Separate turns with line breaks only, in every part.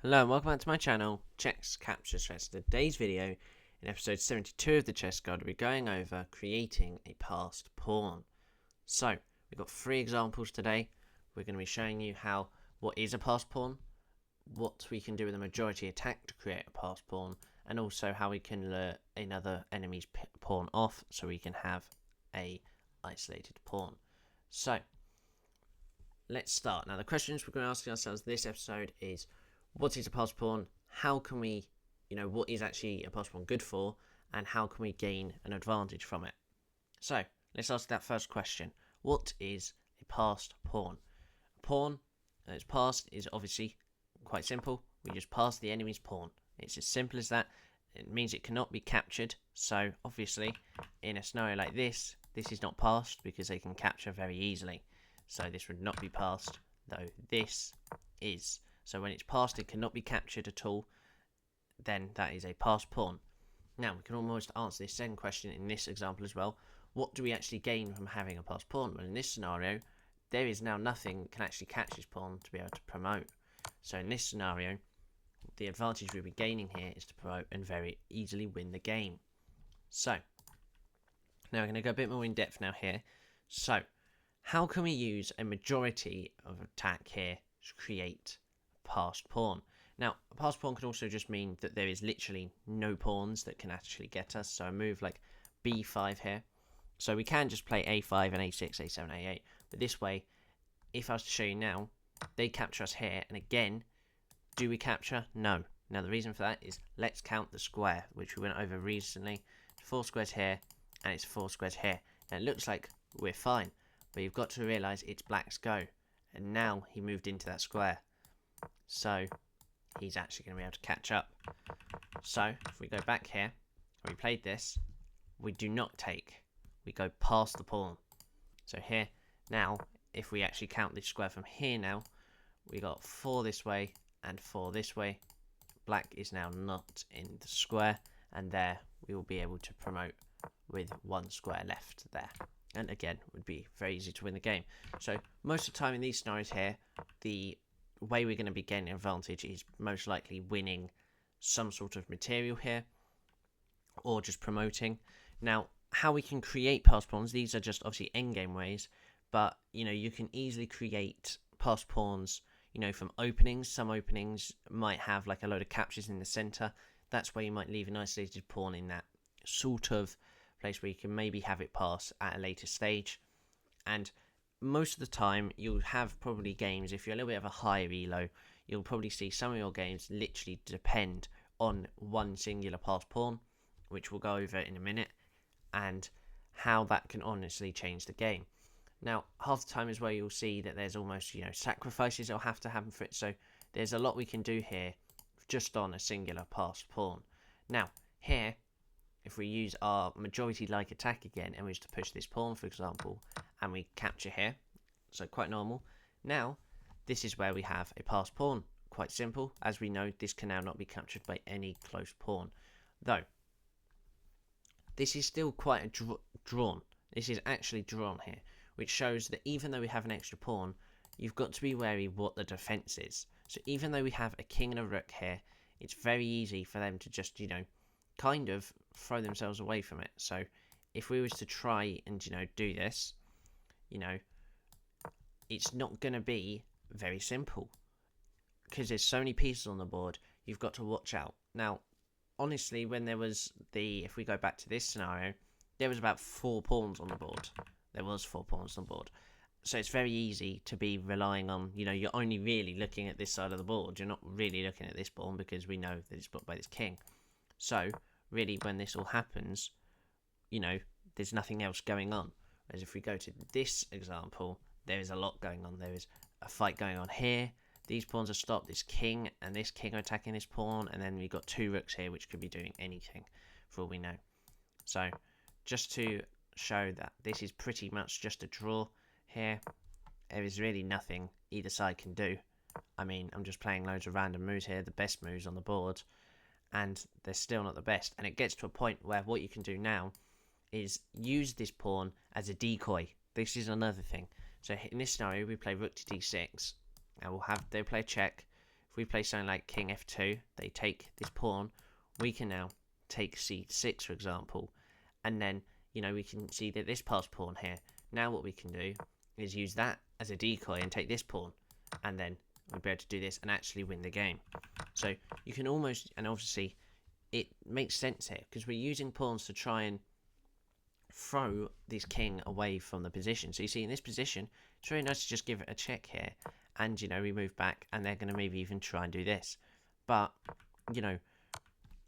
Hello and welcome back to my channel, Chess Capture Chess. In today's video, in episode 72 of the Chess Guide, we're going over creating a passed pawn. So, we've got 3 examples today. We're going to be showing you what is a passed pawn, what we can do with a majority attack to create a passed pawn, and also how we can lure another enemy's pawn off so we can have a isolated pawn. So, let's start. Now, the questions we're going to ask ourselves this episode is, what is a passed pawn? How can we, what is actually a passed pawn good for? And how can we gain an advantage from it? So, let's ask that first question. What is a passed pawn? A pawn that is passed is obviously quite simple. We just pass the enemy's pawn. It's as simple as that. It means it cannot be captured. So, obviously, in a scenario like this is not passed because they can capture very easily. So, this would not be passed, though this is. So when it's passed, it cannot be captured at all. Then that is a passed pawn. Now, we can almost answer this second question in this example as well. What do we actually gain from having a passed pawn? Well, in this scenario, there is now nothing that can actually catch this pawn to be able to promote. So in this scenario, the advantage we'll be gaining here is to promote and very easily win the game. So, now we're going to go a bit more in depth now here. So, how can we use a majority of attack here to create passed pawn? Now, a passed pawn could also just mean that there is literally no pawns that can actually get us. So a move like b5 here. So we can just play a5 and a6, a7, a8. But this way, if I was to show you now, they capture us here. And again, do we capture? No. Now, the reason for that is let's count the square, which we went over recently. 4 squares here, and it's 4 squares here. Now, it looks like we're fine. But you've got to realise it's black's go. And now he moved into that square. So he's actually going to be able to catch up. So if we go back here, we played this, we do not take. We go past the pawn. So here, now, if we actually count this square from here now, we got 4 this way and 4 this way. Black is now not in the square, and there we will be able to promote with 1 square left there. And again, it would be very easy to win the game. So most of the time in these scenarios here, the way we're going to be gaining advantage is most likely winning some sort of material here or just promoting. Now, how we can create passed pawns, these are just obviously endgame ways, but you can easily create passed pawns from openings. Some openings might have like a load of captures in the center. That's where you might leave an isolated pawn in that sort of place where you can maybe have it pass at a later stage. And most of the time, you'll have probably games, if you're a little bit of a higher elo, you'll probably see some of your games literally depend on one singular passed pawn, which we'll go over in a minute, and how that can honestly change the game. Now, half the time as well, you'll see that there's almost, sacrifices that'll have to happen for it, so there's a lot we can do here just on a singular passed pawn. Now, here, if we use our majority-like attack again, and we just to push this pawn, for example, and we capture here, so quite normal. Now, this is where we have a passed pawn. Quite simple. As we know, this can now not be captured by any close pawn. Though, this is still quite drawn. This is actually drawn here, which shows that even though we have an extra pawn, you've got to be wary what the defense is. So even though we have a king and a rook here, it's very easy for them to just, kind of throw themselves away from it. So if we was to try and do this, it's not going to be very simple because there's so many pieces on the board. You've got to watch out. Now, honestly, when there was if we go back to this scenario, there was about 4 pawns on the board. There was 4 pawns on the board. So it's very easy to be relying on, you're only really looking at this side of the board. You're not really looking at this pawn because we know that it's blocked by this king. So really, when this all happens, there's nothing else going on. Whereas if we go to this example, there is a lot going on. There is a fight going on here. These pawns are stopped. This king and this king are attacking this pawn. And then we've got 2 rooks here, which could be doing anything for all we know. So just to show that this is pretty much just a draw here. There is really nothing either side can do. I mean, I'm just playing loads of random moves here, the best moves on the board, and they're still not the best. And it gets to a point where what you can do now is use this pawn as a decoy. This is another thing. So in this scenario, we play rook to d6, and they'll play check. If we play something like king f2, they take this pawn, we can now take c6, for example, and then, you know, we can see that this passed pawn here. Now what we can do is use that as a decoy and take this pawn, and then we'll be able to do this and actually win the game. So you can almost, and obviously it makes sense here, because we're using pawns to try and throw this king away from the position. So you see in this position, it's very nice to just give it a check here, and, you know, we move back, and they're going to maybe even try and do this. But, you know,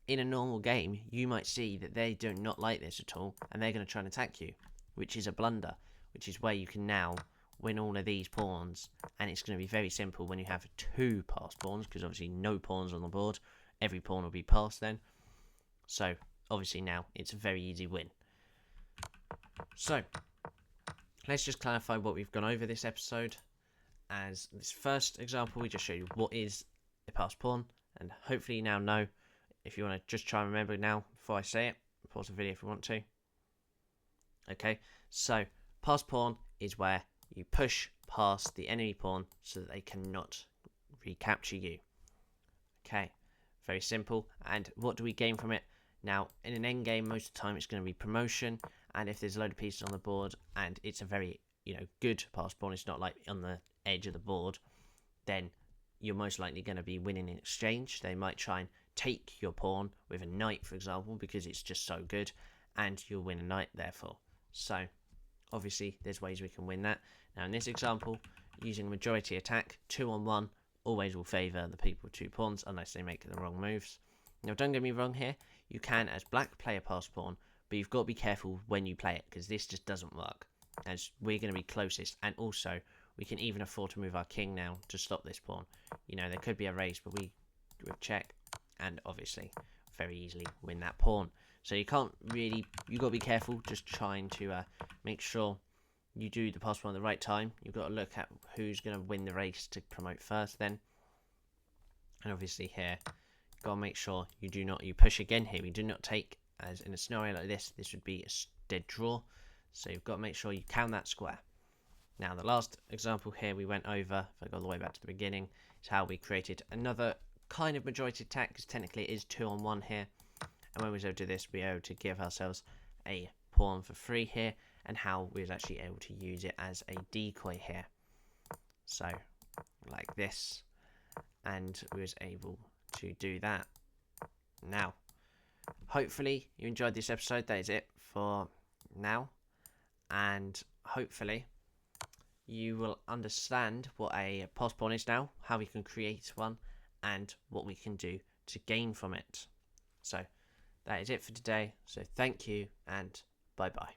in a normal game, you might see that they do not like this at all, and they're going to try and attack you, which is a blunder, which is where you can now win all of these pawns, and it's going to be very simple when you have 2 passed pawns, because obviously no pawns on the board, every pawn will be passed then. So obviously now it's a very easy win. So let's just clarify what we've gone over this episode. As this first example, we just show you what is a passed pawn, and hopefully you now know. If you want to just try and remember now before I say it, pause the video if you want to. Okay, so passed pawn is where you push past the enemy pawn so that they cannot recapture you. Okay, very simple. And what do we gain from it? Now, in an endgame, most of the time it's going to be promotion, and if there's a load of pieces on the board and it's a very, you know, good passed pawn, it's not like on the edge of the board, then you're most likely going to be winning in exchange. They might try and take your pawn with a knight, for example, because it's just so good, and you'll win a knight therefore. So obviously there's ways we can win that. Now in this example, using majority attack, 2-on-1 always will favour the people with 2 pawns unless they make the wrong moves. Now don't get me wrong here, you can as black play a passed pawn, but you've got to be careful when you play it, because this just doesn't work, as we're going to be closest, and also we can even afford to move our king now to stop this pawn. You know, there could be a race, but we with check, and obviously very easily win that pawn. So you can't really, you got to be careful, just trying to make sure you do the passed pawn at the right time. You've got to look at who's going to win the race to promote first then. And obviously here, you've got to make sure you do not, you push again here, we do not take, as in a scenario like this would be a dead draw. So you've got to make sure you count that square. Now the last example here we went over, if I go all the way back to the beginning, is how we created another kind of majority attack, because technically it is 2-on-1 here. And when we was able to do this, we were able to give ourselves a pawn for free here, and how we was actually able to use it as a decoy here. So like this, and we was able to do that. Now, hopefully you enjoyed this episode. That is it for now, and hopefully you will understand what a passed pawn is now, how we can create one, and what we can do to gain from it. So that is it for today. So thank you, and bye bye.